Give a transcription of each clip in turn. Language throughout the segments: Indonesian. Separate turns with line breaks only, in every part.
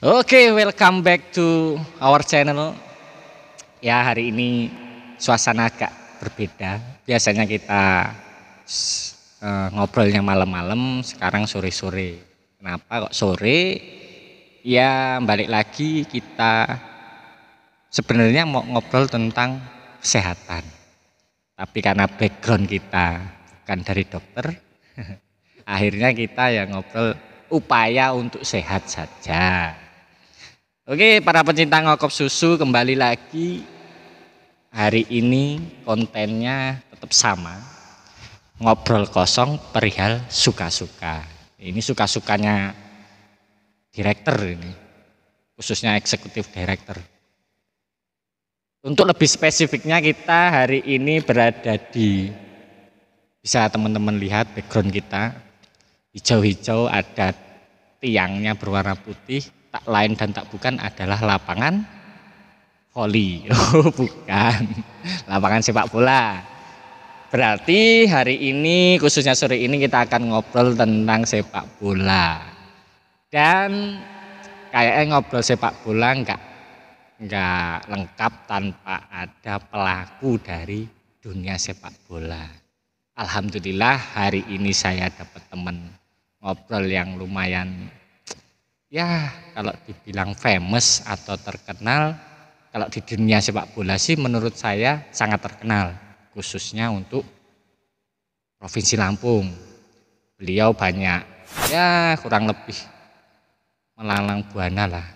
Oke, welcome back to our channel. Ya, hari ini suasana agak berbeda. Biasanya kita ngobrolnya malam-malam, sekarang sore-sore. Kenapa kok sore? Ya, balik lagi kita sebenarnya mau ngobrol tentang kesehatan. Tapi karena background kita bukan dari dokter, akhirnya kita ya ngobrol upaya untuk sehat saja. Oke, para pecinta ngokop susu, kembali lagi. Hari ini kontennya tetap sama, ngobrol kosong perihal suka-suka. Ini suka-sukanya direktur ini, khususnya eksekutif director. Untuk lebih spesifiknya, kita hari ini berada di, bisa teman-teman lihat background kita, hijau-hijau, ada tiangnya berwarna putih. Tak lain dan tak bukan adalah lapangan voli. Oh, bukan, lapangan sepak bola. Berarti hari ini, khususnya sore ini, kita akan ngobrol tentang sepak bola. Dan kayaknya ngobrol sepak bola nggak lengkap tanpa ada pelaku dari dunia sepak bola. Alhamdulillah hari ini saya dapat teman ngobrol yang lumayan, ya kalau dibilang famous atau terkenal, kalau di dunia sepak bola sih menurut saya sangat terkenal, khususnya untuk Provinsi Lampung. Beliau banyak, ya kurang lebih melalang buana lah.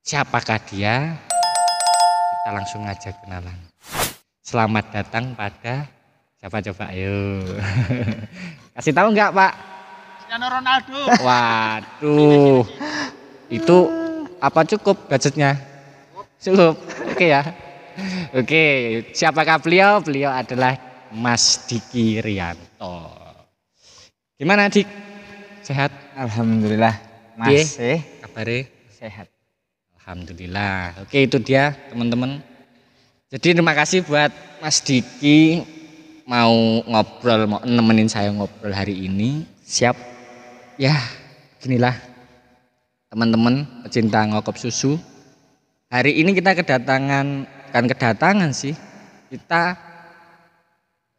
Siapakah dia? Kita langsung aja kenalan. Selamat datang pada siapa coba, ayo. Kasih tahu nggak, Pak?
Cristiano Ronaldo.
Waduh, itu apa cukup budgetnya? Cukup, oke ya. Oke, siapakah beliau? Beliau adalah Mas Diki Rianto. Gimana, Dik? Sehat?
Alhamdulillah, masih
kabarnya
sehat.
Alhamdulillah. Oke, itu dia teman-teman. Jadi terima kasih buat Mas Diki mau ngobrol, mau nemenin saya ngobrol hari ini.
Siap.
Ya, ginilah teman-teman pecinta ngokop susu. Hari ini kita kan kedatangan sih. Kita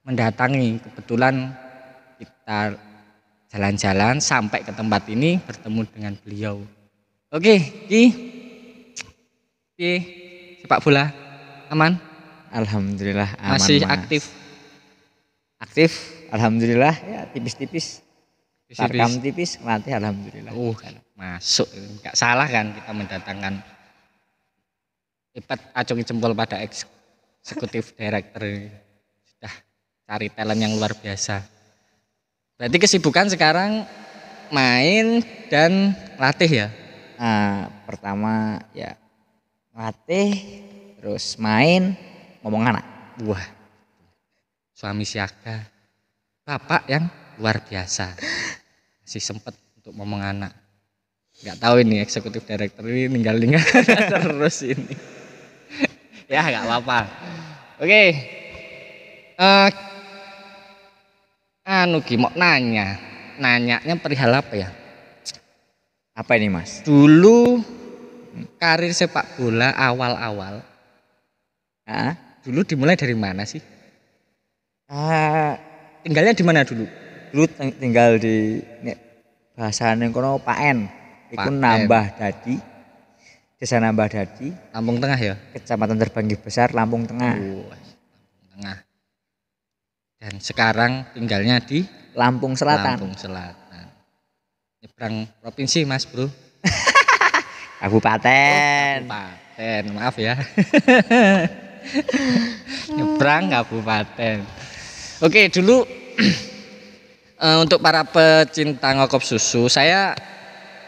mendatangi, kebetulan kita jalan-jalan sampai ke tempat ini bertemu dengan beliau. Oke, Ki. Sepak bola aman?
Alhamdulillah aman.
Masih
Mas.
aktif?
Alhamdulillah, ya tipis-tipis. Tarkam tipis, melatih alhamdulillah.
Masuk, nggak salah kan kita mendatangkan hebat, acungi jempol pada eksekutif director ini. Sudah cari talent yang luar biasa. Berarti kesibukan sekarang main dan latih ya?
Nah, pertama ya latih, terus main, ngomong anak.
Wah, suami siaga, bapak yang luar biasa. Masih sempat untuk ngomong anak. Nggak tahu ini eksekutif director ini ninggal terus ini. Ya nggak apa-apa. Oke. Mau nanyanya perihal apa ya?
Apa ini, Mas?
Dulu karir sepak bola awal-awal. Dulu dimulai dari mana sih? Tinggalnya di mana dulu?
Dulu tinggal di bahasane kono Paen. Iku Nambah Dadi. Desa Nambah Dadi,
Lampung Tengah ya?
Kecamatan Terbanggi Besar, Lampung Tengah.
Lampung Tengah. Dan sekarang tinggalnya di
Lampung Selatan.
Lampung Selatan. Nyebrang provinsi, Mas, Bro.
Kabupaten.
Kabupaten, maaf ya. Nyebrang kabupaten. Oke, dulu untuk para pecinta ngokop susu, saya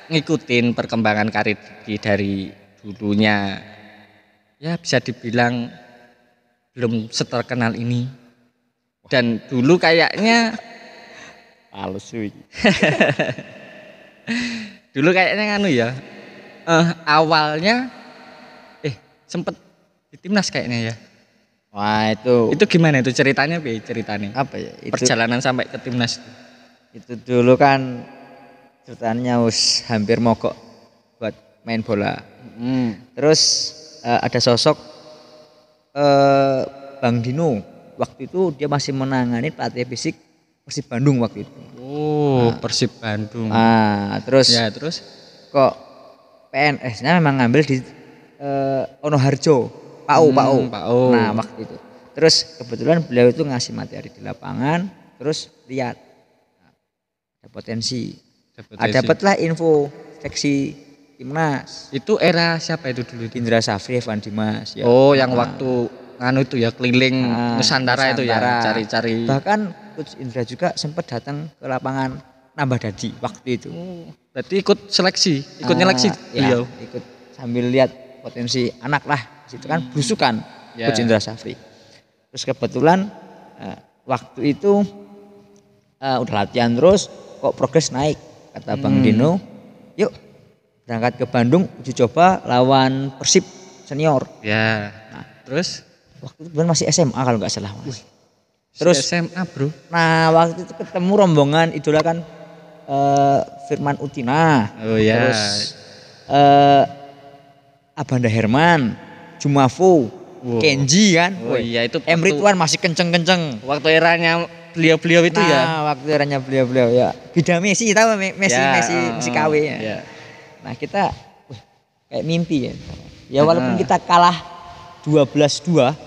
ngikutin perkembangan karir Diki dari dulunya. Ya bisa dibilang belum seterkenal ini. Dan dulu kayaknya
halus.
Dulu kayaknya awalnya sempet di timnas kayaknya ya.
Wah, itu
gimana itu ceritanya, ceritanya?
Apa ya?
Perjalanan sampai ke timnas.
Itu dulu kan ceritanya hampir mogok buat main bola.
Mm.
Terus ada sosok Bang Dino. Waktu itu dia masih menangani pelatih fisik Persib Bandung waktu itu.
Oh, Persib Bandung.
Terus
Ya, terus
kok PNS-nya memang ngambil di Onoharjo, PAU.
PAU.
Nah, waktu itu. Terus kebetulan beliau itu ngasih materi di lapangan, terus lihat ada potensi. Dapatlah info seksi timnas.
Itu era siapa itu dulu?
Indra Safri, Evan Dimas. Ya.
Oh, yang waktu nganu itu ya keliling Nusantara itu ya, cari-cari.
Bahkan Coach Indra juga sempat datang ke lapangan Nambah Dadi waktu itu.
Berarti ikut seleksi, ikut nyeleksi beliau.
Ya, ikut sambil lihat potensi anak lah. Situ kan berusukan Coach Indra Safri. Terus kebetulan waktu itu udah latihan terus kok progres naik. Kata Bang Dino, yuk berangkat ke Bandung uji coba lawan Persib senior.
Ya. Nah, terus
waktu itu masih SMA kalau nggak salah Mas. Terus
SMA bro.
Nah waktu itu ketemu rombongan idola kan Firman Utina.
Oh ya.
Terus Abanda Herman, Jumafo, Kenji kan.
Oh iya itu.
Emre Tuan masih kenceng-kenceng.
Waktu eranya beliau-beliau itu ya.
Nah waktu eranya beliau-beliau ya. Gida Messi tahu Messi KW ya.
Ya.
Nah kita kayak mimpi ya. Ya walaupun kita kalah 12-2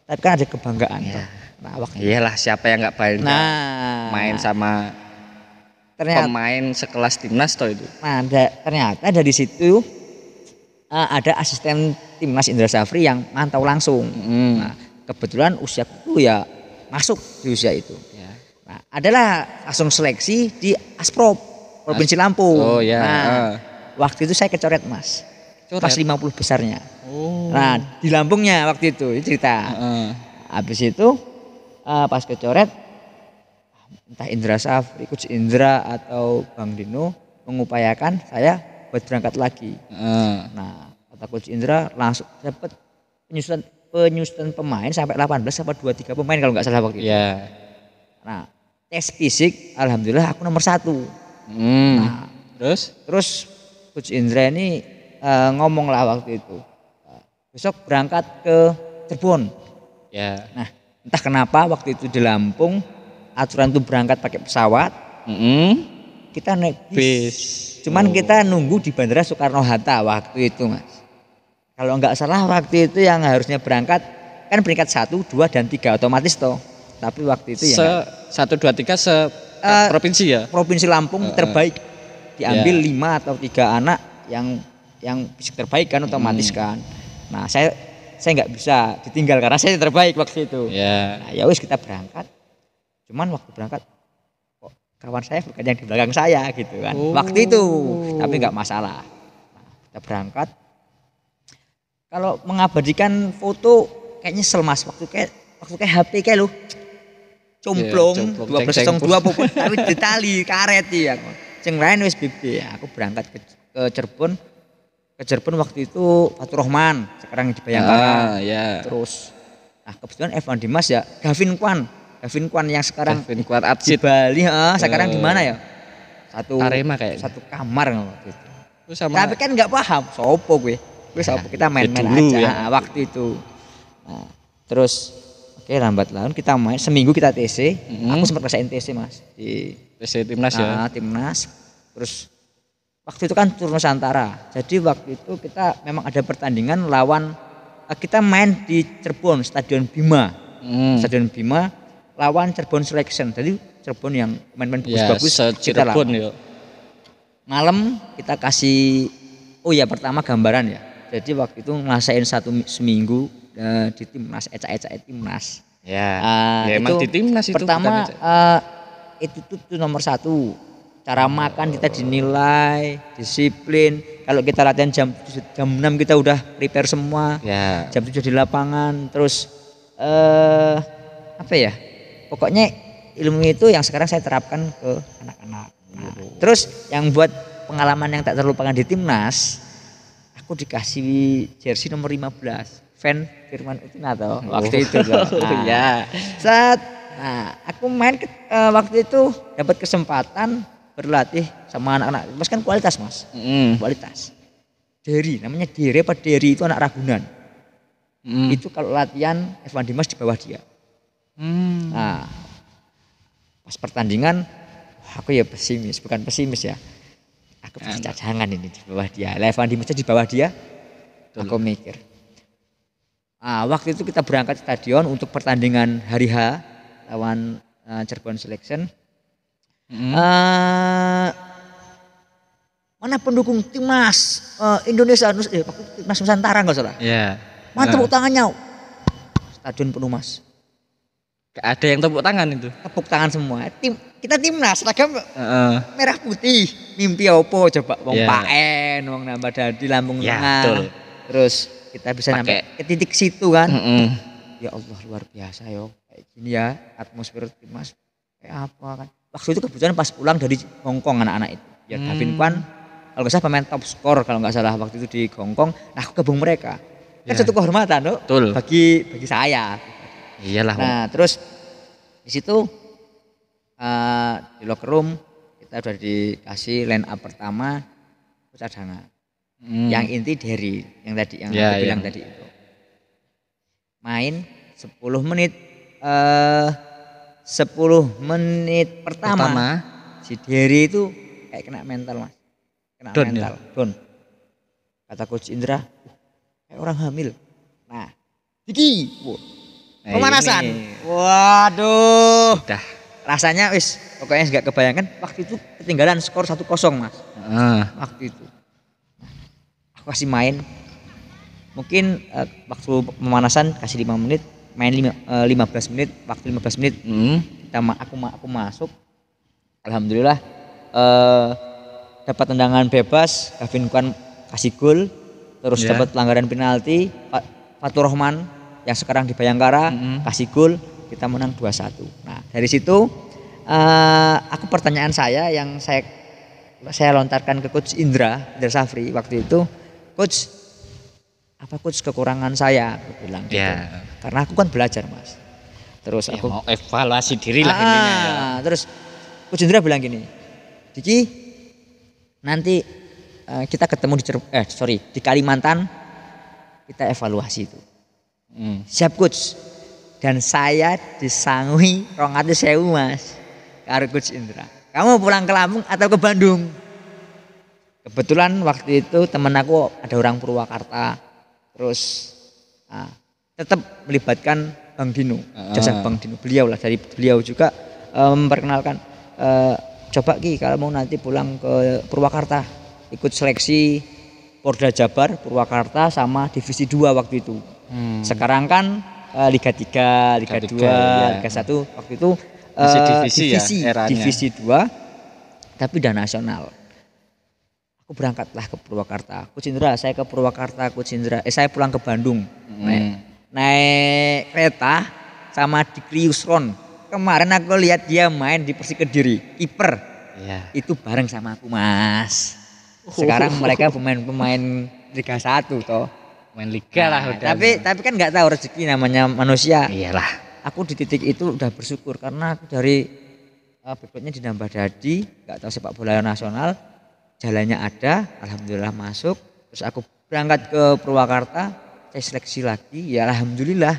tapi kan ada kebanggaan toh. Nah,
iyalah siapa yang nggak main sama pemain sekelas timnas toh itu.
Nah, ternyata dari situ ada asisten timnas Indra Safri yang mantau langsung. Nah, kebetulan usiaku ya masuk di usia itu. Ya. Nah, adalah langsung seleksi di Asprop Provinsi Lampung.
Oh ya.
Nah, waktu itu saya kecoret Mas. Pas 50 besarnya. Nah, di Lampungnya waktu itu cerita. Habis itu pas kecoret entah Indra Safri, Coach Indra atau Bang Dino mengupayakan saya buat berangkat lagi. Nah, kata Coach Indra langsung dapat penyusunan pemain sampai 18 sampai 23 pemain kalau nggak salah waktu itu.
Yeah.
Nah, tes fisik alhamdulillah aku nomor 1. Nah, terus Coach Indra ini ngomong lah waktu itu. Besok berangkat ke Cirebon.
Ya.
Nah, entah kenapa waktu itu di Lampung aturan tuh berangkat pakai pesawat. Kita naik bis. Cuman kita nunggu di Bandara Soekarno Hatta waktu itu, Mas. Kalau nggak salah waktu itu yang harusnya berangkat kan peringkat 1, 2 dan 3 otomatis toh. Tapi waktu itu ya
1, 2, 3 provinsi ya.
Provinsi Lampung terbaik. Diambil 5 atau 3 anak yang fisik terbaik kan otomatis kan. Nah, saya nggak bisa ditinggal karena saya terbaik waktu itu. Nah, ya wis kita berangkat. Cuman waktu berangkat kok kawan saya bukan yang di belakang saya gitu kan. Waktu itu, tapi nggak masalah. Nah, kita berangkat. Kalau mengabadikan foto kayaknya nyesel Mas waktu kayak HP kayak lu complong 1202 puput tapi ditali karet ya. Sing lain wis BB ya. Aku berangkat ke Cirebon. Ke Cirebon waktu itu Fatur Rahman, sekarang di Bayangkara. Terus nah kebetulan Evan Dimas ya, Gavin Kwan yang sekarang di Bali, sekarang di mana ya?
Arema kayak.
Satu kamar waktu itu. Tapi kan nggak paham, sopo gue sopo kita main-main aja ya. Waktu itu. Nah, terus oke lambat laun kita main seminggu kita TC. Aku sempat ngerasain TC Mas di
TC timnas ya.
Timnas. Terus waktu itu kan tur Nusantara. Jadi waktu itu kita memang ada pertandingan lawan kita main di Cirebon Stadion Bima. Stadion Bima lawan Cirebon Selection. Jadi Cirebon yang main-main bagus-bagus kita lawan. Malam kita kasih pertama gambaran ya. Jadi waktu itu ngerasain seminggu di timnas eca-eca timnas.
Emang di timnas itu
pertama itu nomor 1. Cara makan kita dinilai, disiplin. Kalau kita latihan jam 6 kita udah prepare semua. Jam 7 di lapangan. Terus pokoknya ilmu itu yang sekarang saya terapkan ke anak-anak. Nah, terus yang buat pengalaman yang tak terlupakan di timnas, aku dikasih jersey nomor 15. Fan Firman Utina toh waktu itu toh. Aku main waktu itu dapat kesempatan berlatih sama anak-anak. Mas kan kualitas Mas. Kualitas. Dery, namanya Dery apa Dery, itu anak Ragunan. Itu kalau latihan Evan Dimas di bawah dia. Nah, pas pertandingan aku ya pesimis, bukan pesimis ya. Aku pasti cadangan ini di bawah dia. Evan Dimasnya di bawah dia. Aku mikir. Waktu itu kita berangkat stadion untuk pertandingan hari H lawan Cirebon Selection. Mana pendukung timnas Indonesia, timnas Nusantara nggak salah?
Iya.
Mana tepuk tangannya? Stadion penuh Mas.
Gak ada yang tepuk tangan itu.
Tepuk tangan semua. Kita timnas, seragam merah putih. Mimpi opo coba? Wong Paen, wong nambah dadi Lampung Tengah. Betul. Terus kita bisa sampai ke titik situ kan? Ya Allah luar biasa yo. Kayak gini ya atmosfer timnas. Kayak apa kan? Waktu itu kebetulan pas pulang dari Hongkong anak-anak itu. Ya Davin Kwan kalau nggak salah pemain top skor kalau nggak salah waktu itu di Hongkong. Nah aku gabung mereka. Kan satu kehormatan loh. Bagi saya.
Iyalah.
Nah terus di situ di locker room kita udah dikasih line up pertama cadangan. Yang inti Dery yang tadi yang aku bilang tadi itu. Main 10 menit 10 menit pertama si Dery itu kayak kena mental Mas. Kena mental. Don. Kata Coach Indra, kayak orang hamil. Nah, Diki, pemanasan. Waduh.
Udah.
Rasanya wis pokoknya nggak kebayangkan waktu itu ketinggalan skor 1-0 Mas. Waktu itu. Aku kasih main. Mungkin waktu pemanasan kasih 5 menit, main 15 menit, waktu 15 menit. Aku masuk. Alhamdulillah dapat tendangan bebas, Gavin Kwan kasih gol, terus dapat pelanggaran penalti, Fatur Rahman yang sekarang di Bayangkara kasih gol, kita menang 2-1. Nah dari situ aku pertanyaan saya yang saya lontarkan ke Coach Indra Safri waktu itu, Coach apa Coach kekurangan saya? Aku bilang gitu. Karena aku kan belajar Mas. Terus aku
mau evaluasi diri lah intinya ya.
Terus Coach Indra bilang gini, Diki nanti kita ketemu di Kalimantan, kita evaluasi itu. Siap Coach. Dan saya disangui 200.000 Mas karo Coach Indra. Kamu pulang ke Lampung atau ke Bandung? Kebetulan waktu itu temen aku ada orang Purwakarta. Terus tetap melibatkan Bang Dino, jasa Bang Dino. Dari beliau juga memperkenalkan coba Ki kalau mau nanti pulang ke Purwakarta ikut seleksi Porda Jabar Purwakarta sama Divisi 2 waktu itu. Sekarang kan Liga 3, Liga 2, Liga 1 waktu itu
masih divisi
2 tapi udah nasional. Aku berangkatlah ke Purwakarta. Coach Indra, saya ke Purwakarta, Coach Indra. Saya pulang ke Bandung. Naik kereta sama di Kriusron. Kemarin aku lihat dia main di Persik Kediri, kiper. Itu bareng sama aku Mas. Sekarang mereka pemain Liga 1 toh.
Main liga lah udah.
Tapi kan nggak tahu rezeki namanya manusia.
Iyalah.
Aku di titik itu udah bersyukur karena aku dari backgroundnya di Nambah Dadi, nggak tahu sepak bola nasional, jalannya ada, alhamdulillah masuk. Terus aku berangkat ke Purwakarta, saya seleksi lagi, ya alhamdulillah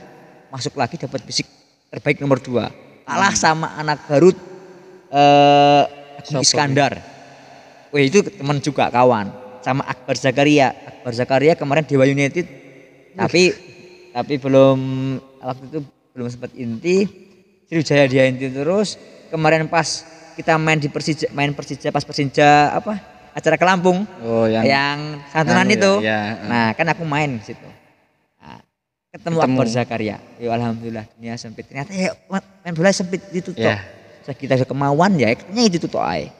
masuk lagi dapat fisik terbaik nomor 2. Kalah sama anak Garut Iskandar. Wih itu teman juga kawan. Sama Akbar Zakaria. Akbar Zakaria kemarin Dewa United. Tapi belum waktu itu belum sempat inti. Sriwijaya dia inti terus. Kemarin pas kita main Persija pas Persija acara ke Lampung. Yang santunan itu. Nah, kan aku main di situ. Ketemu Akbar Zakaria. Ya alhamdulillah dunia sempit. Ternyata ya main bola sempit ditutup. Kita ada kemauan ya kayaknya itu tuh aja.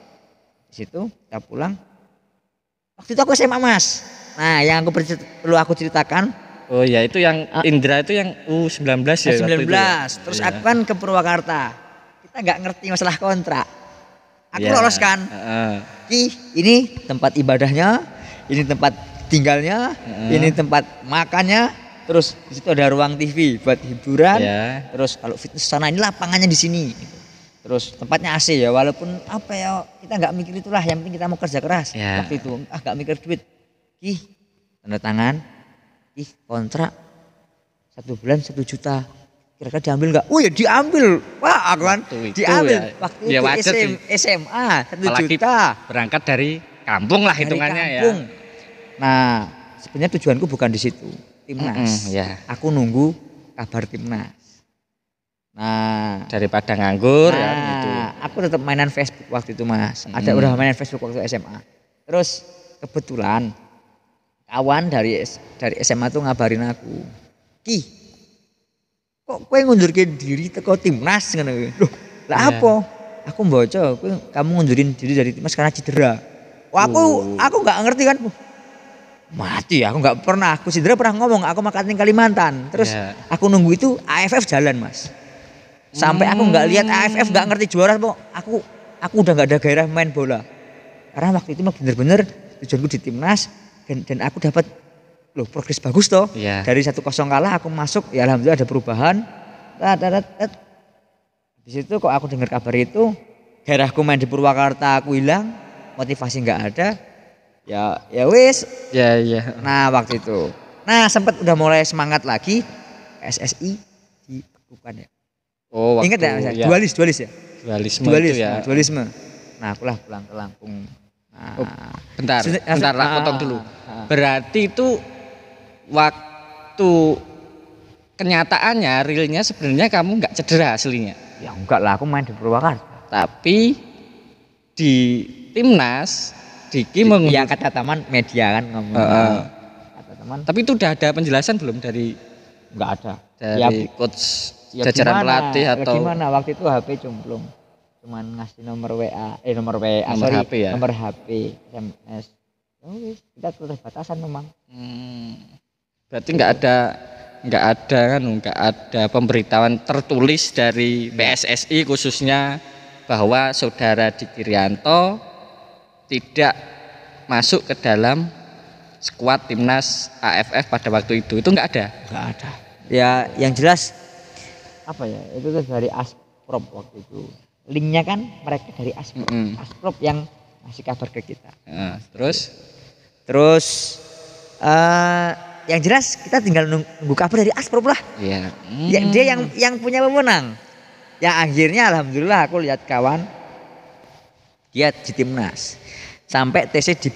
Di situ kita pulang. Waktu itu aku SMA Mas. Nah, yang perlu aku ceritakan.
Oh ya, itu yang Indra itu yang U19 ya.
U19. Terus aku kan ke Purwakarta. Kita nggak ngerti masalah kontrak. Aku lolos kan. Ini tempat ibadahnya, ini tempat tinggalnya, ini tempat makannya. Terus di situ ada ruang TV buat hiburan. Terus kalau fitness sana ini lapangannya di sini. Terus tempatnya AC ya, walaupun kita nggak mikir itulah, yang penting kita mau kerja keras. Waktu itu nggak mikir duit. tanda tangan, kontrak 1 bulan 1 juta. Kira-kira diambil nggak? Oh ya diambil, wah aku kan diambil ya, waktu ya itu SMA 1 juta.
Berangkat dari kampung lah hitungannya ya.
Nah sebenarnya tujuanku bukan di situ, timnas.
Ya.
Aku nunggu kabar timnas. Nah
daripada nganggur ya gitu.
Aku tetap mainan Facebook waktu itu Mas. Udah mainan Facebook waktu SMA. Terus kebetulan kawan dari SMA tuh ngabarin aku, Ki, kok kowe ngundurke diri teko timnas ngono. Loh, lah apa? Aku mbaca kamu ngundurin diri dari timnas karena cedera. Wah, aku enggak ngerti kan. Mati aku enggak pernah. Aku cedera pernah ngomong aku makatin Kalimantan. Terus aku nunggu itu AFF jalan, Mas. Sampai aku enggak lihat AFF, enggak ngerti juara kok. Aku udah enggak ada gairah main bola. Karena waktu itu mah bener-bener tujuanku di timnas dan aku dapat progres bagus toh. Dari 1-0 kalah aku masuk, ya alhamdulillah ada perubahan. Di situ kok aku dengar kabar itu, daerahku main di Purwakarta aku hilang, motivasi nggak ada. Ya wis.
Ya.
Nah waktu itu, sempat udah mulai semangat lagi SSI dibekukan ya.
Oh waktu.
Ingat ya? Dualis ya. Dualisme. Nah akulah pulang ke Lampung.
Bentar potong dulu. Berarti itu waktu kenyataannya realnya sebenarnya kamu nggak cedera aslinya.
Ya enggak lah, aku main di Purwakarta.
Tapi di timnas Diki
ya kata teman media kan ngomong. Kata teman.
Tapi itu udah ada penjelasan belum dari?
Enggak ada.
Dari coach jajaran pelatih atau?
Gimana waktu itu HP cumplung. Cuman ngasih nomor HP, SMS. Kita keterbatasan memang.
Berarti nggak ada pemberitahuan tertulis dari PSSI khususnya bahwa saudara Diki Rianto tidak masuk ke dalam skuad timnas AFF pada waktu itu nggak ada.
Nggak ada. Ya yang jelas apa ya itu dari Asprop waktu itu. Linknya kan mereka dari Asprop yang ngasih kabar ke kita. Terus yang jelas kita tinggal nunggu kabar dari Asprop lah.
Iya.
Dia yang punya wewenang. Ya akhirnya alhamdulillah aku lihat kawan dia di timnas sampai TC di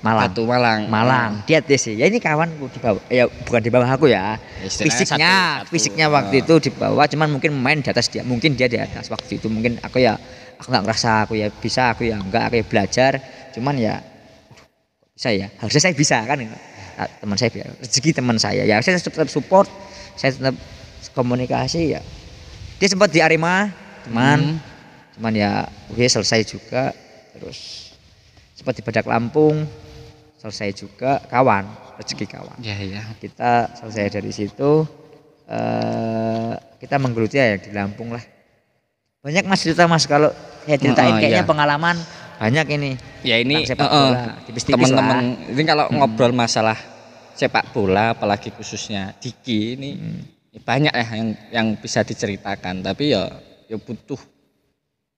Malang. Dia TC. Ya ini kawanku di bawah. Ya bukan di bawah aku ya. Fisiknya waktu itu di bawah, cuman mungkin main di atas dia. Mungkin dia di atas waktu itu. Mungkin aku nggak ngerasa aku ya bisa, aku ya enggak, aku ya belajar. Cuman ya bisa ya. Harusnya saya bisa kan. Teman saya rezeki teman saya. Ya saya tetap support, saya tetap komunikasi ya. Dia sempat di Arema, cuman ya selesai juga. Terus sempat di Badak Lampung, selesai juga, rezeki kawan.
Ya.
Kita selesai dari situ, kita menggeluti ya di Lampung lah. Banyak Mas cerita Mas, kalau saya ceritain kayaknya pengalaman banyak ini.
Ya ini teman-teman ini kalau ngobrol masalah sepak bola, apalagi khususnya Diki ini banyak ya yang bisa diceritakan. Tapi ya butuh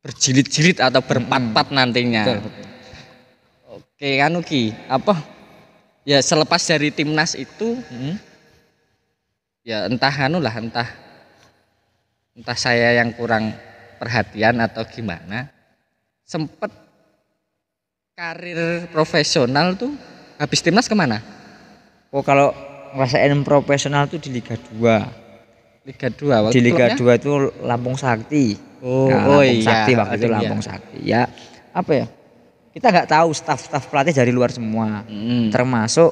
berjilid-jilid atau berpat-pat nantinya. Betul. Oke kan Ki, ya selepas dari timnas itu ya entah saya yang kurang perhatian atau gimana, sempet karir profesional tuh habis timnas kemana?
Oh kalau ngerasain profesional tuh di Liga 2. Di Liga 2 itu Lampung Sakti. Lampung Sakti waktu itu Lampung Sakti. Ya apa ya? Kita nggak tahu staf pelatih dari luar semua, termasuk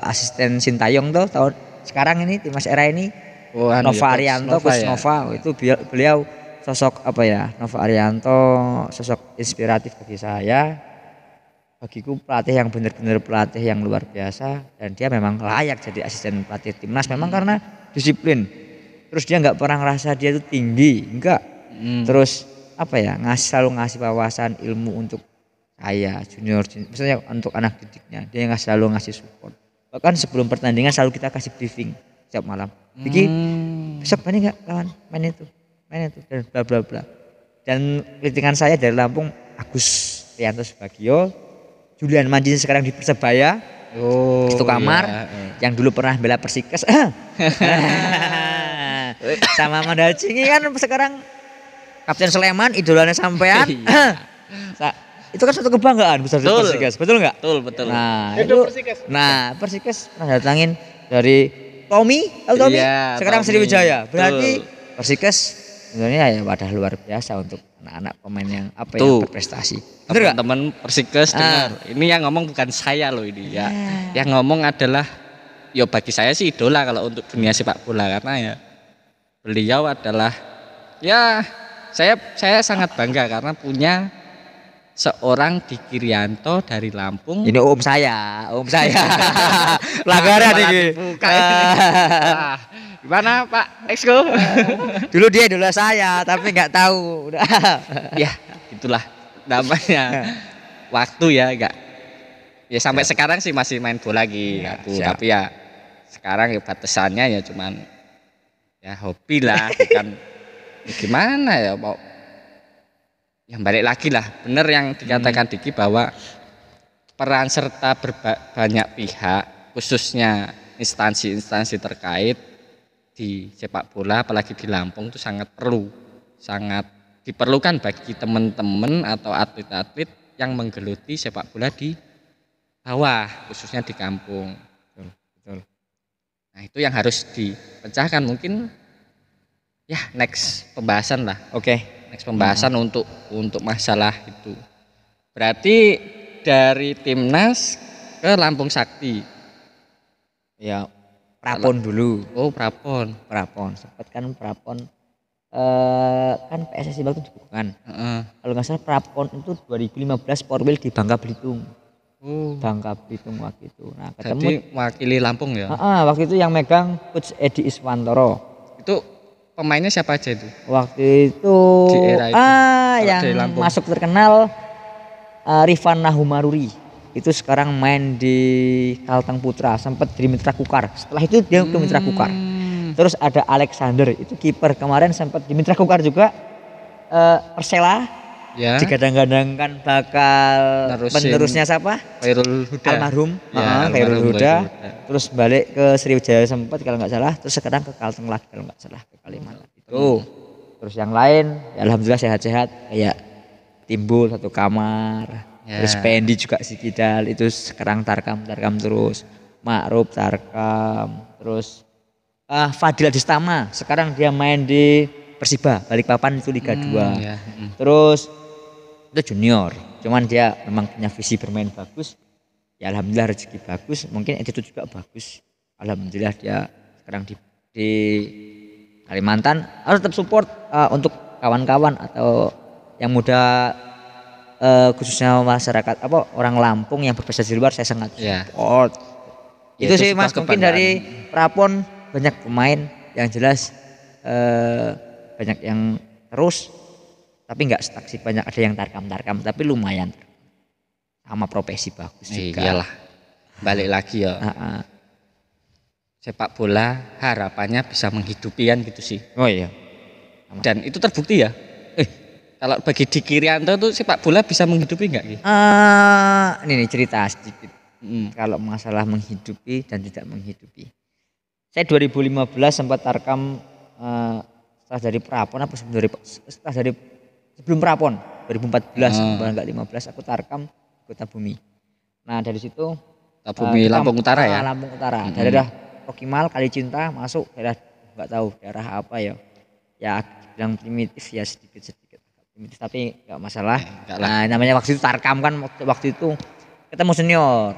asisten Sintayong tuh tahun sekarang ini timnas era ini Nova Arianto, Coach Nova itu beliau sosok Nova Arianto sosok inspiratif bagi saya, bagiku pelatih yang benar-benar pelatih yang luar biasa dan dia memang layak jadi asisten pelatih timnas memang karena disiplin, terus dia nggak pernah ngerasa dia itu tinggi, terus selalu ngasih wawasan ilmu untuk saya junior, misalnya untuk anak didiknya dia yang selalu ngasih support. Bahkan sebelum pertandingan selalu kita kasih briefing setiap malam. Diki besok main nggak lawan main itu dan bla bla bla. Dan kritikan saya dari Lampung Agus Rianto Subagio, Julian Manjin sekarang di Persebaya, Itu kamar yang dulu pernah bela Persikes. Sama Mandacingi kan sekarang Kapten Sleman idolanya sampean. Itu kan suatu kebanggaan besar Persikes, betul nggak?
Betul.
Nah, Persikes pernah datangin dari Tommy, iya, sekarang Sriwijaya. Berarti Persikes sebenarnya ya wadah luar biasa untuk anak-anak pemain yang yang berprestasi.
Teman-teman Persikes dengar. Ini yang ngomong bukan saya loh ini ya. Yang ngomong adalah bagi saya sih idola kalau untuk dunia sepak bola karena ya beliau adalah saya sangat bangga karena punya seorang Diki Rianto dari Lampung.
Ini om saya. Pelanggaran ini.
Gimana Pak Exco?
Dulu dia idola saya tapi nggak tahu.
Ya itulah namanya waktu ya enggak. Ya sampai sekarang sih masih main bola lagi tapi ya sekarang batasannya ya cuman ya hobi lah bukan gimana ya mau yang balik lagi lah bener yang dikatakan Diki bahwa peran serta banyak pihak khususnya instansi-instansi terkait di sepak bola apalagi di Lampung itu sangat diperlukan bagi teman-teman atau atlet-atlet yang menggeluti sepak bola di bawah khususnya di kampung. Betul. Nah itu yang harus dipecahkan mungkin ya next pembahasan lah. Next pembahasan untuk masalah itu. Berarti dari Timnas ke Lampung Sakti.
Ya, Prapon dulu.
Oh, Prapon.
Sempat kan Prapon kan PSSI waktu dibukukan. Kalau nggak salah Prapon itu 2015 Porwil di Bangka Belitung. Bangka Belitung waktu itu. Nah,
jadi mewakili Lampung ya.
Waktu itu yang megang Coach Edi Iswantoro.
Itu pemainnya siapa aja itu?
Waktu itu
di era itu.
Yang masuk terkenal Rifan Nahumaruri. Itu sekarang main di Kalteng Putra, sempat di Mitra Kukar. Setelah itu dia ke Mitra Kukar. Terus ada Alexander, itu kiper kemarin sempat di Mitra Kukar juga. Persela ya. Digadang-gadangkan bakal penerusnya siapa?
Khairul Huda.
Almarhum. Khairul Huda. Terus balik ke Sriwijaya sempat kalau nggak salah. Terus sekarang ke Kalteng lagi kalau nggak salah ke Kalimantan. Itu. Terus yang lain, ya alhamdulillah sehat-sehat. Kayak Timbul satu kamar. Ya. Terus Pendi juga si Kidal. Itu sekarang Tarkam terus. Ma'ruf Tarkam. Terus Fadil Adistama. Sekarang dia main di Persiba. Balikpapan itu Liga 2. Terus itu junior. Cuman dia memang punya visi bermain bagus. Ya alhamdulillah rezeki bagus. Mungkin attitude juga bagus. Alhamdulillah dia sekarang di Kalimantan. Harus tetap support untuk kawan-kawan atau yang muda khususnya masyarakat orang Lampung yang berprestasi di luar saya sangat support. Itu sih Mas mungkin dari Prapon banyak pemain yang jelas banyak yang terus tapi nggak stuck sih, banyak ada yang tarkam tapi lumayan sama profesi bagus juga.
Iyalah balik lagi ya sepak bola harapannya bisa menghidupi kan gitu sih.
Oh iya.
Dan itu terbukti ya. Kalau bagi Diki Rianto tuh sepak bola bisa menghidupi nggak?
Ini cerita sedikit. Kalau masalah menghidupi dan tidak menghidupi. Saya 2015 sempat tarkam setelah dari Prapon sebelum Prapon 2014 enggak 15 aku tarkam Kota Bumi. Nah dari situ
Bumi Lampung Utara ya.
Lampung Utara. Daerah Rokimal Kali Cinta masuk daerah enggak tahu daerah apa ya. Ya bilang primitif ya sedikit primitif tapi enggak masalah. Nah namanya waktu itu tarkam kan waktu itu ketemu senior.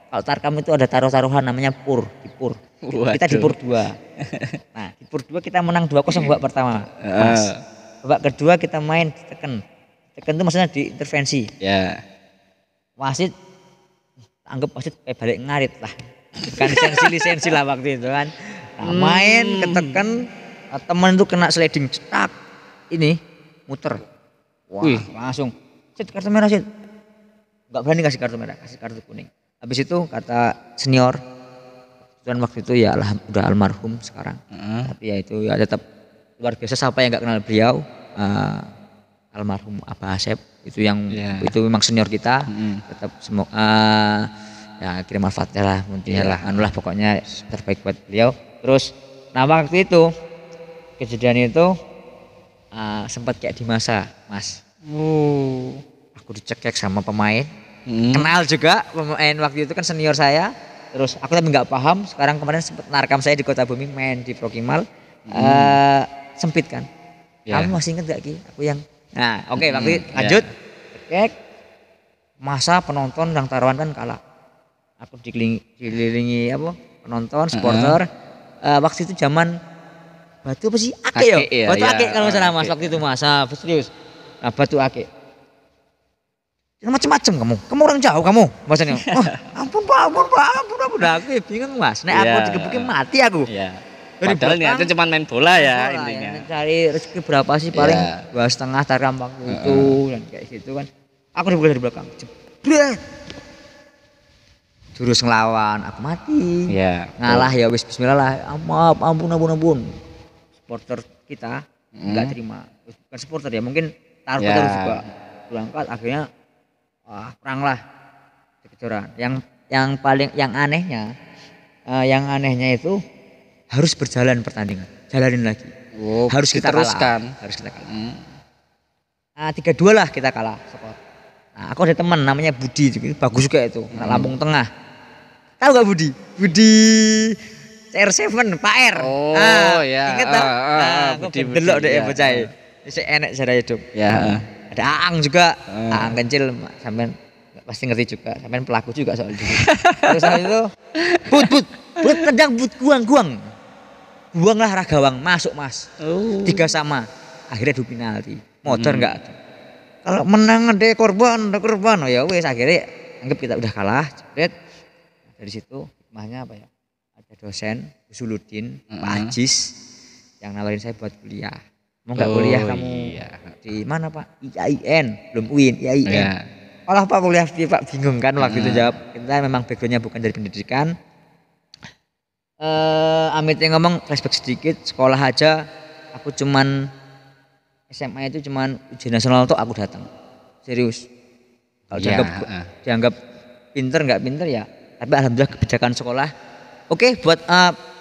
Kalau tarkam itu ada taruhan namanya di Pur. Kita di Pur 2. Nah, di Pur 2 kita menang 2-0 babak pertama. Babak kedua kita main Teken itu maksudnya diintervensi.
Ya.
Wasit anggap wasit kayak balik ngarit lah. Bukan lisensi lah waktu itu kan. Nah, main ke Teken, teman itu kena sliding cetak. Ini muter. Wah, langsung kartu merah sih. Enggak berani kasih kartu merah, kasih kartu kuning. Habis itu kata senior dan waktu itu ya udah almarhum sekarang. Tapi ya itu ya tetap luar biasa, siapa yang enggak kenal beliau. Almarhum Abah Asep itu yang itu memang senior kita. Tetap Ya kirim al-fatihah lah intinya lah, anulah pokoknya terbaik buat beliau. Terus nah waktu itu kejadian itu sempat kayak di masa Mas. Aku dicekek sama pemain. Kenal juga pemain waktu itu kan senior saya. Terus aku tapi nggak paham. Sekarang kemarin sempat narkam saya di Kota Bumi main di Prokimal. Sempit kan. Kamu masih inget gak Ki? Aku yang oke, waktu lanjut. Cekek. Masa penonton yang taruhan kan kalah. Aku dikelilingi penonton, supporter. Waktu itu zaman batu apa sih? Ake ya? Batu ake kalau salah Mas waktu itu Mas. Serius. Nah, batu ake. Macam-macam kamu orang jauh kamu bahasanya. Ampun Pak. Aku bingung Mas. Nek aku digebukin mati aku. Iya.
Padahal niatnya cuma main bola ya intinya.
Cari rezeki berapa sih paling 2,5 tarkam waktu itu dan kayak gitu kan. Aku dipukul dari belakang. Jebret. Jurus ngelawan, aku mati. Ngalah ya wis bismillah lah. Ampun. Supporter kita enggak terima. Bukan supporter ya, mungkin taruh juga. Berangkat akhirnya perang lah. Kecoran. Yang anehnya itu harus berjalan pertandingan. Jalanin lagi. Harus kita teruskan. Harus kita kalah. 3-2 lah kita kalah skor. Nah, aku ada teman namanya Budi, bagus juga itu, Lampung Tengah. Tahu gak Budi? Budi CR7 Pak R. Ingat tak? Aku delok deh bocah. Wis enek cara hidup. Ada Aang juga, Aang Kencil sampean pasti ngerti juga, sampean pelaku juga soal itu. Terus habis itu but tendang guang. Buang lah Ragawang, masuk Mas. 3-3. Akhirnya adu penalti. Motor enggak ada. Kalau menang ada korban. Ya wes akhirnya anggap kita udah kalah. Jebret. Dari situ hikmahnya apa ya? Ada dosen Usuluddin, Pak Ajis yang nawarin saya buat kuliah. Mau nggak kuliah kamu? Di mana Pak? IAIN, belum UIN, IAIN. Olah Pak kuliah Pak bingung kan waktu itu jawab. Kita memang backgroundnya bukan dari pendidikan. Amitnya ngomong flashback sedikit, sekolah aja aku cuman SMA itu cuman ujian nasional tuh aku datang. Serius. Kalau dianggap pinter nggak pinter ya. Tapi alhamdulillah kebijakan sekolah oke, buat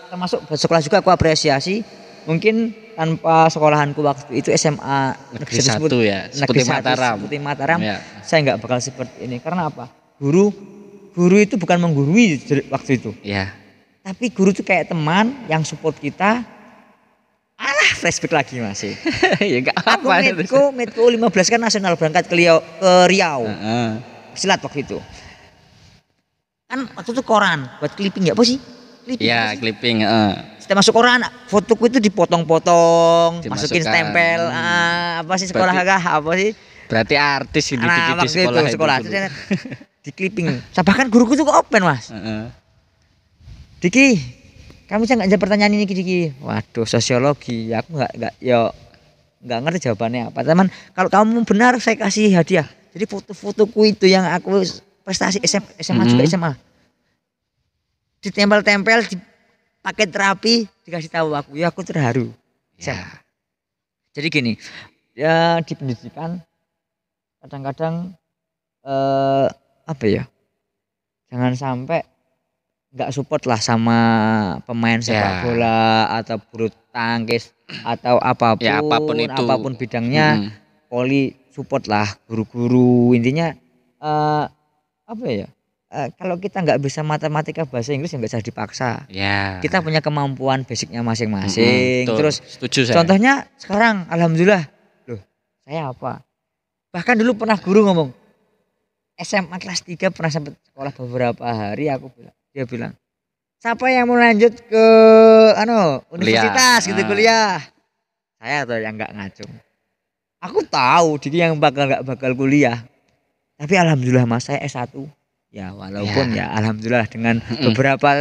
termasuk buat sekolah juga aku apresiasi. Mungkin tanpa sekolahanku waktu itu SMA
Negeri 1 ya, Seperti
Mataram saya nggak bakal seperti ini. Karena apa? Guru itu bukan menggurui waktu itu. Tapi guru itu kayak teman yang support kita. Flashback lagi masih.
Ya enggak apa.
Medco 15 kan nasional berangkat ke Riau. Silat waktu itu. Kan waktu itu koran buat clipping ya apa sih?
Clipping.
Setelah masuk koran, fotoku itu dipotong-potong, masukin stempel. Apa sih sekolah apa sih?
Berarti artis ini di sekolah itu.
Di clipping. Bahkan guruku tuh open Mas. Diki, kamu bisa nggak jawab pertanyaan ini Diki? Waduh, sosiologi. Aku nggak ngerti jawabannya apa. Teman, kalau kamu benar saya kasih hadiah. Jadi foto-fotoku itu yang aku prestasi SMA juga SMA. Ditempel-tempel, dipakai terapi, dikasih tahu aku. Ya aku terharu. Jadi gini, ya di pendidikan kadang-kadang jangan sampai nggak support lah sama pemain sepak bola atau bulu tangkis atau apapun bidangnya. Poli support lah guru-guru, intinya kalau kita nggak bisa matematika bahasa Inggris ya nggak usah dipaksa. Kita punya kemampuan basicnya masing-masing. Terus contohnya sekarang alhamdulillah loh saya bahkan dulu pernah guru ngomong SMA kelas 3 pernah sampai sekolah beberapa hari, dia bilang siapa yang mau lanjut ke universitas kuliah. Saya tuh yang nggak ngacung. Aku tahu Diki yang nggak bakal kuliah. Tapi alhamdulillah Mas saya S1. Ya walaupun alhamdulillah dengan beberapa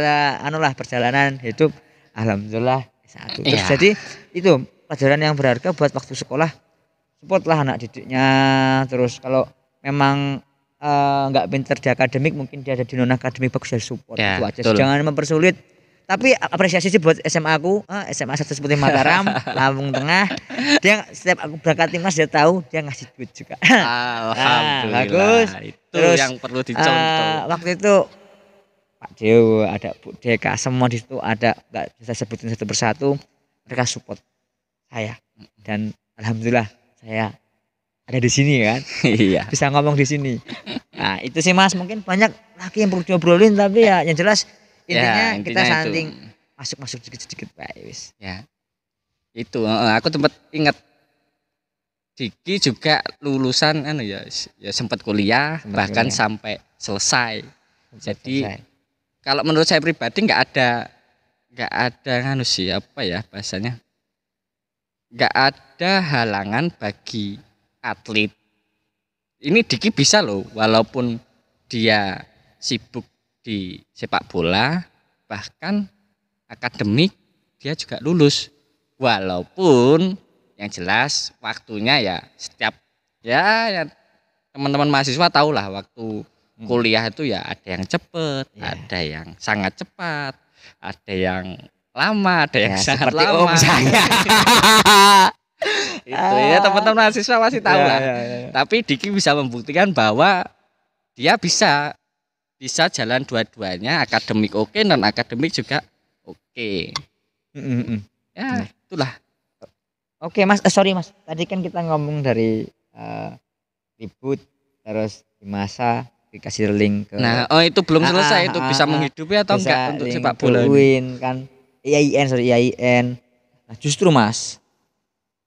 perjalanan hidup alhamdulillah S1. Jadi itu pelajaran yang berharga buat waktu sekolah. Supportlah anak didiknya. Terus kalau memang nggak pinter di akademik, mungkin dia ada di non akademik, bagus support itu aja. Jangan mempersulit. Tapi apresiasi sih buat SMA aku, SMA 1 Seperti Mataram, Lampung Tengah. Dia setiap aku berangkat timnas dia tahu, dia ngasih duit juga.
Alhamdulillah.
Bagus.
Itu terus, yang perlu dicontoh.
Waktu itu Pak Dewo, ada Bu Deka, semua di situ ada, nggak bisa sebutin satu persatu, mereka support saya dan alhamdulillah saya ada di sini kan.
Iya.
Bisa ngomong di sini. Nah, itu sih Mas, mungkin banyak lagi yang perlu diobrolin tapi ya yang jelas intinya kita saling masuk sedikit-sedikit Pak wis.
Ya. Itu aku tempat ingat Diki juga lulusan ya sempat kuliah bahkan sampai selesai. Jadi kalau menurut saya pribadi nggak ada sih apa ya bahasanya, nggak ada halangan bagi atlet. Ini Diki bisa loh walaupun dia sibuk di sepak bola, bahkan akademik dia juga lulus, walaupun yang jelas waktunya ya setiap ya teman-teman mahasiswa tahu lah waktu kuliah itu ya ada yang cepet, ada yang sangat cepat, ada yang lama, ada yang sangat lama. Itu ya teman-teman mahasiswa pasti tahu lah. Tapi Diki bisa membuktikan bahwa dia bisa jalan dua-duanya, akademik oke, non akademik juga oke. Ya itulah.
Oke Mas, sorry Mas, tadi kan kita ngomong dari ribut terus di masa dikasih link ke.
Nah, itu belum selesai itu bisa menghidupi atau enggak untuk sepak bola
kan IAIN. Nah, justru Mas,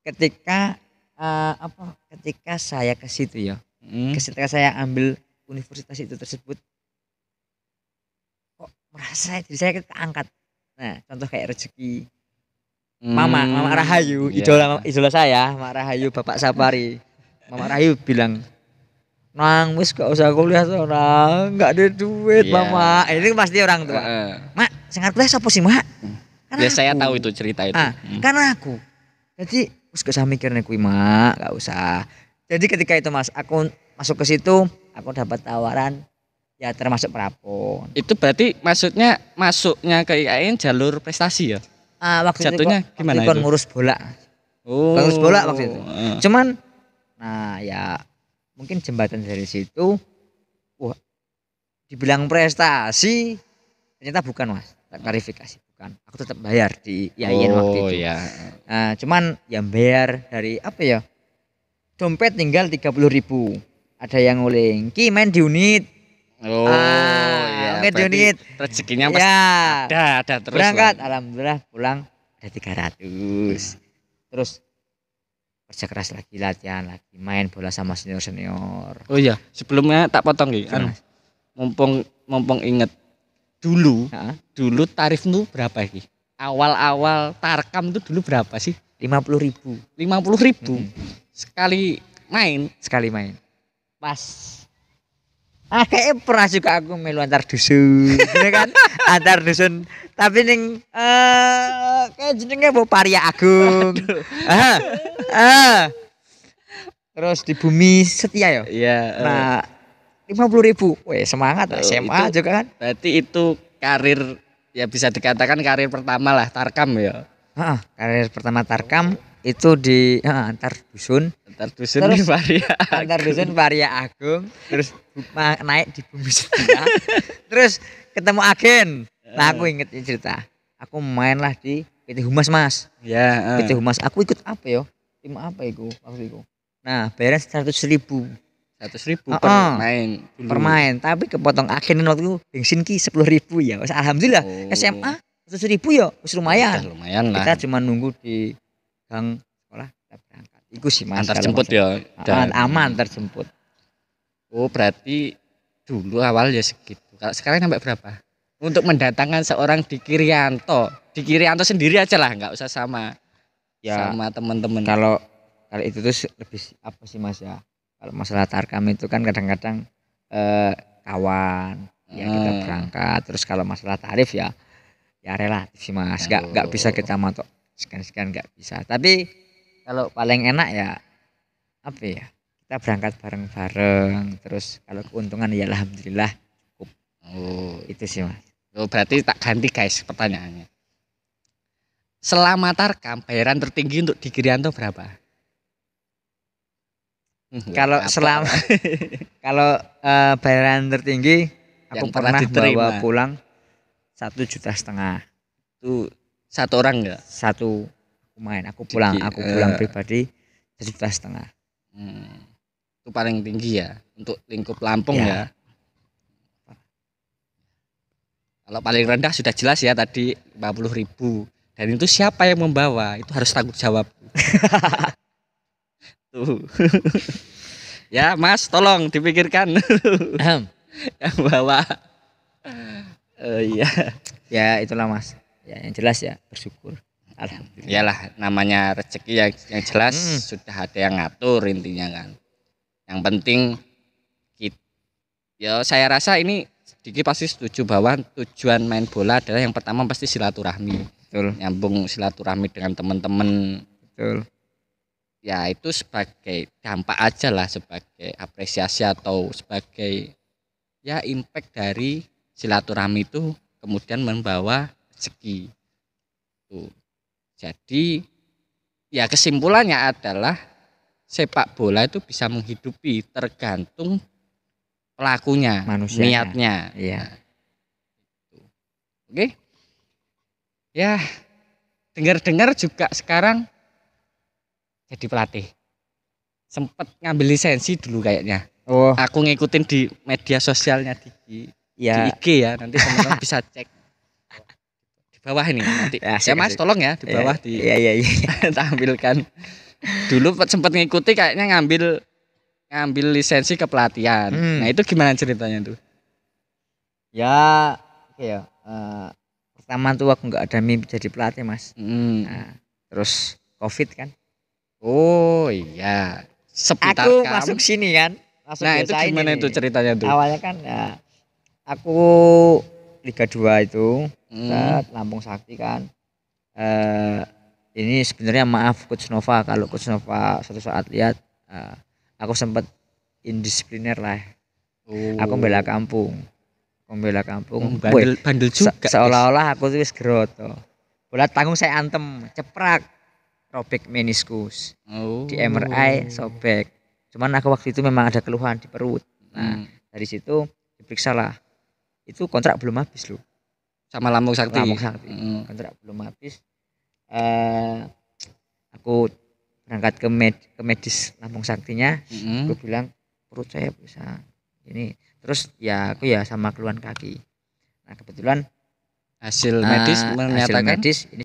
ketika ketika saya ke situ ya, ketika saya ambil universitas itu tersebut, kok merasa diri saya keangkat. Nah, contoh kayak rezeki. Mama Rahayu, idola saya, Mama Rahayu, Bapak Sapari. Mama Rahayu bilang, "Nang, wis gak usah kuliah tuh, Nang. Enggak ada duit, Mama." Ini pasti orang tua. Mak, sing arep kuliah sapa sih, Mak?
Kan ya saya tahu itu cerita itu.
Karena aku. Jadi, wis gak usah mikirnya kuwi, Mak, gak usah. Jadi ketika itu Mas, aku masuk ke situ, aku dapat tawaran ya termasuk prapon.
Itu berarti masuknya ke IAIN jalur prestasi ya?
Waktu
jatuhnya
itu
gimana
itu? Ngurus bola. Ngurus bola waktu itu. Cuman nah ya mungkin jembatan dari situ dibilang prestasi ternyata bukan Mas. Tak klarifikasi bukan. Aku tetap bayar di IAIN waktu itu.
Iya.
Nah, cuman yang bayar dari apa ya? Dompet tinggal 30.000. Ada yang nguling. Ki main di unit.
Iya.
Di unit.
Rezekinya pasti ada terus.
Berangkat alhamdulillah pulang ada 300. Terus kerja keras lagi, latihan lagi, main bola sama senior. Oh
iya, sebelumnya tak potong nih. Mumpung inget dulu tarif tuh berapa sih? Awal-awal Tarkam tuh dulu berapa sih?
50.000.
50.000 sekali main.
Pas kayaknya pernah juga aku melu antar dusun. Ini kan antar dusun tapi ning kayak jenenge Bu Paria Agung. Terus di Bumi Setia ya?
Iya.
Nah, 50.000. Weh, semangat SMA itu, juga kan.
Berarti itu karir ya bisa dikatakan karir pertama lah Tarkam ya.
Karir pertama Tarkam itu di antar dusun
terus
antar dusun Paria Agung, terus naik di Bumi Setia. Terus ketemu agen. Nah, aku inget cerita. Aku main lah di PT Humas Mas.
Ya.
PT Humas. Aku ikut apa ya? Tim apa itu waktu itu? Nah, bayaran 100.000.
100.000 per main dulu.
Per main, tapi kepotong agen waktu itu bensin ki 10.000 ya. Alhamdulillah SMA 100.000 ya, lumayan.
Lumayan lah.
Kita cuma nunggu di gang sekolah kita berangkat. Iku sih Mas.
Antar jemput ya.
Aman terjemput.
Oh, berarti dulu awal ya segitu. Kalau sekarang sampai berapa? Untuk mendatangkan seorang Diki Rianto sendiri aja lah, nggak usah sama teman-teman. Kalau
itu tuh lebih apa sih Mas ya? Kalau masalah Tarkam itu kan kadang-kadang kawan ya kita berangkat. Terus kalau masalah tarif ya relatif sih Mas. Nggak bisa kita matok sekian nggak bisa. Tapi kalau paling enak ya apa ya? Kita berangkat bareng-bareng. Terus kalau keuntungan ya alhamdulillah cukup. Itu sih Mas.
Berarti tak ganti guys pertanyaannya. Selama Tarkam bayaran tertinggi untuk Diki Rianto berapa?
Kalau bayaran tertinggi aku pernah bawa pulang 1,5 juta.
Itu satu orang enggak?
Satu aku pulang pribadi 1,5 juta.
Itu paling tinggi ya untuk lingkup Lampung ya. Kalau paling rendah sudah jelas ya tadi 50.000. Dan itu siapa yang membawa itu harus tanggung jawab. Tuh. Ya Mas, tolong dipikirkan. Yang bawa. Iya.
Ya itulah Mas. Ya yang jelas ya bersyukur. Alhamdulillah.
Iyalah namanya rezeki yang jelas sudah ada yang ngatur intinya kan. Yang penting ya saya rasa ini Diki pasti setuju bahwa tujuan main bola adalah yang pertama pasti silaturahmi. Betul. Nyambung silaturahmi dengan teman-teman.
Betul.
Ya itu sebagai dampak aja lah, sebagai apresiasi atau sebagai ya impact dari silaturahmi itu kemudian membawa rezeki. Tuh. Jadi ya kesimpulannya adalah sepak bola itu bisa menghidupi tergantung pelakunya,
manusianya.
Niatnya.
Iya.
Oke. Ya, dengar-dengar juga sekarang jadi pelatih. Sempet ngambil lisensi dulu kayaknya.
Oh.
Aku ngikutin di media sosialnya di IG ya, nanti teman-teman bisa cek. Di bawah ini nanti. Ya Mas, tolong ya di bawah
Iya.
tampilkan. Dulu sempat ngikuti kayaknya ngambil lisensi kepelatihan. Nah, itu gimana ceritanya tuh?
Ya, pertama tuh aku nggak ada mimpi jadi pelatih Mas. Nah, terus COVID kan.
Oh iya. Seputar
aku masuk sini kan.
Nah itu gimana itu ceritanya tuh?
Awalnya kan ya aku Liga 2 itu Lampung Sakti kan. Ini sebenarnya maaf Coach Nova, kalau Coach Nova suatu saat lihat aku sempat indisipliner lah. Aku membela kampung.
Bandel juga.
Seolah-olah aku tuh wis geroto. Bola tanggung saya antem, ceprak, robek meniskus. Di MRI sobek. Cuman aku waktu itu memang ada keluhan di perut. Nah, dari situ diperiksa lah. Itu kontrak belum habis loh.
Sama Lampung Sakti.
Kontrak belum habis. Aku berangkat ke medis Lampung Saktinya. Gue bilang perut saya bisa ini. Terus ya aku ya sama keluhan kaki. Nah kebetulan
hasil medis menyatakan
ini